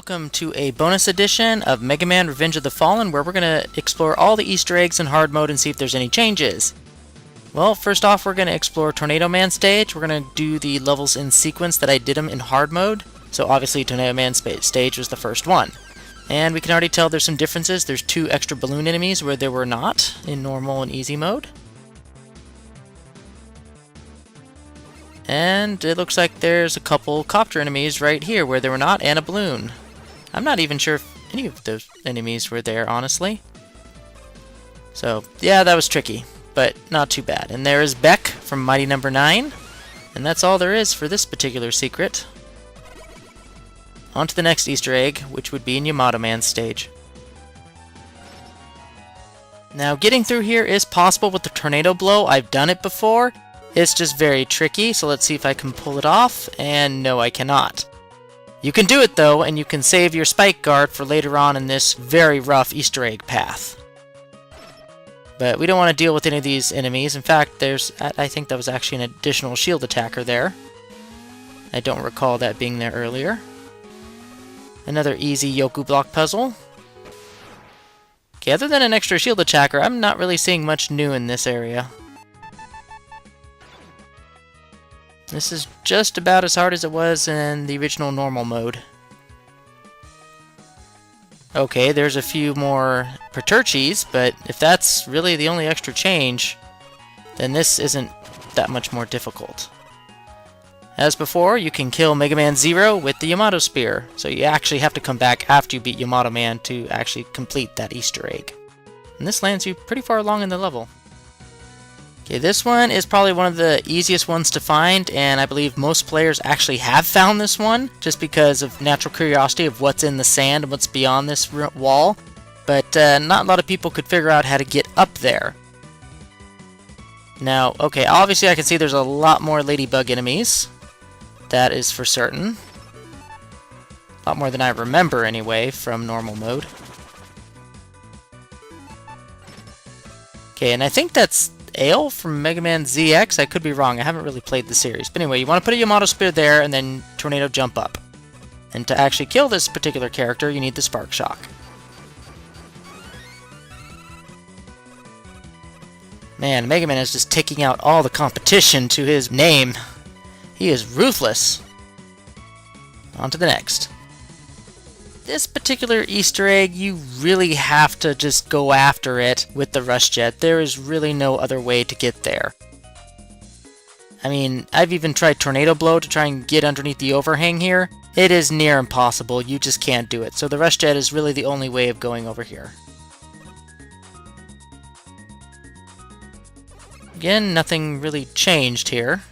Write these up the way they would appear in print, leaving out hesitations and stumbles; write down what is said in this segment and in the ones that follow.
Welcome to a bonus edition of Megaman Revenge of the Fallen, where we're going to explore all the Easter eggs in hard mode and see if there's any changes. Well, first off, we're going to explore Tornado Man stage. We're going to do the levels in sequence that I did them in hard mode. So obviously Tornado Man stage was the first one. And we can already tell there's some differences. There's 2 extra balloon enemies where there were not in normal and easy mode. And it looks like there's a couple copter enemies right here where there were not, and a balloon. I'm not even sure if any of those enemies were there, honestly. So, yeah, that was tricky, but not too bad. And there is Beck from Mighty Number 9. And that's all there is for this particular secret. On to the next Easter egg, which would be in Yamato Man's stage. Now, getting through here is possible with the Tornado Blow. I've done it before. It's just very tricky, so let's see if I can pull it off, and no, I cannot. You can do it though, and you can save your spike guard for later on in this very rough Easter egg path. But we don't want to deal with any of these enemies. In fact, I think that was actually an additional shield attacker there. I don't recall that being there earlier. Another easy Yoku block puzzle. Okay, other than an extra shield attacker, I'm not really seeing much new in this area. This is just about as hard as it was in the original normal mode. Okay, there's a few more Paterchis, but if that's really the only extra change, then this isn't that much more difficult. As before, you can kill Mega Man Zero with the Yamato Spear, so you actually have to come back after you beat Yamato Man to actually complete that Easter egg. And this lands you pretty far along in the level. Okay, this one is probably one of the easiest ones to find, and I believe most players actually have found this one, just because of natural curiosity of what's in the sand and what's beyond this wall, but not a lot of people could figure out how to get up there. Now, okay, obviously I can see there's a lot more ladybug enemies. That is for certain. A lot more than I remember, anyway, from normal mode. Okay, and I think that's Ale from Mega Man ZX. I could be wrong. I haven't really played the series. But anyway, you want to put a Yamato Spear there and then Tornado Jump up. And to actually kill this particular character, you need the Spark Shock. Man, Mega Man is just taking out all the competition to his name. He is ruthless. On to the next. This particular Easter egg, you really have to just go after it with the Rush Jet. There is really no other way to get there. I mean, I've even tried Tornado Blow to try and get underneath the overhang here. It is near impossible. You just can't do it. So the Rush Jet is really the only way of going over here. Again, nothing really changed here.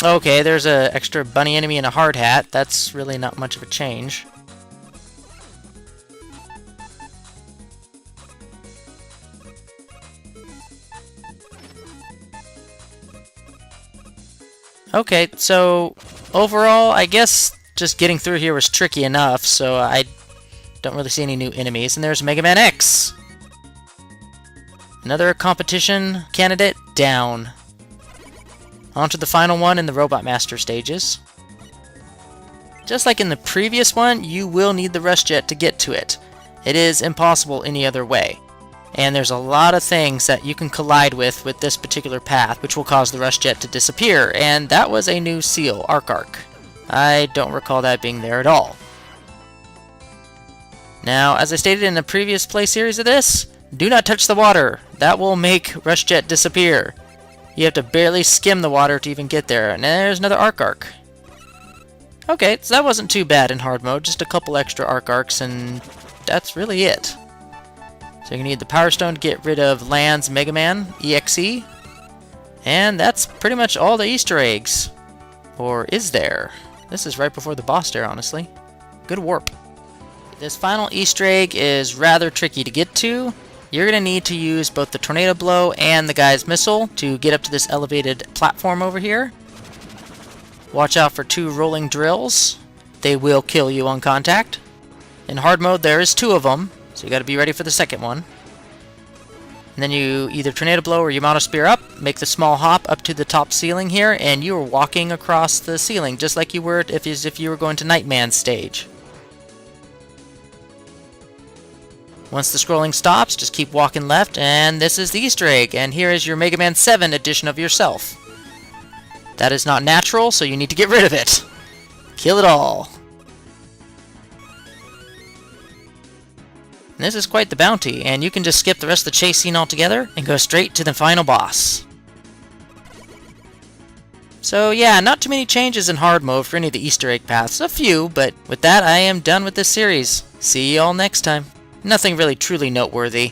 Okay, there's an extra bunny enemy and a hard hat. That's really not much of a change. Okay, so overall, I guess just getting through here was tricky enough, so I don't really see any new enemies. And there's Mega Man X! Another competition candidate down. On to the final one in the Robot Master stages. Just like in the previous one, you will need the Rush Jet to get to it. It is impossible any other way. And there's a lot of things that you can collide with this particular path, which will cause the Rush Jet to disappear, and that was a new seal, Arc. I don't recall that being there at all. Now, as I stated in the previous play series of this, do not touch the water. That will make Rush Jet disappear. You have to barely skim the water to even get there. And there's another Arc. Okay, so that wasn't too bad in hard mode. Just a couple extra Arcs, and that's really it. So you need the Power Stone to get rid of Land's Mega Man EXE. And that's pretty much all the Easter eggs. Or is there? This is right before the boss there, honestly. Good warp. This final Easter egg is rather tricky to get to. You're going to need to use both the Tornado Blow and the Guy's Missile to get up to this elevated platform over here. Watch out for 2 rolling drills. They will kill you on contact. In hard mode there is 2 of them, so you got to be ready for the second one. And then you either Tornado Blow or Yamato Spear up, make the small hop up to the top ceiling here, and you are walking across the ceiling, just like you were as if you were going to Nightman's stage. Once the scrolling stops, just keep walking left, and this is the Easter egg, and here is your Mega Man 7 edition of yourself. That is not natural, so you need to get rid of it. Kill it all. And this is quite the bounty, and you can just skip the rest of the chase scene altogether and go straight to the final boss. So yeah, not too many changes in hard mode for any of the Easter egg paths. A few, but with that I am done with this series. See you all next time. Nothing really truly noteworthy.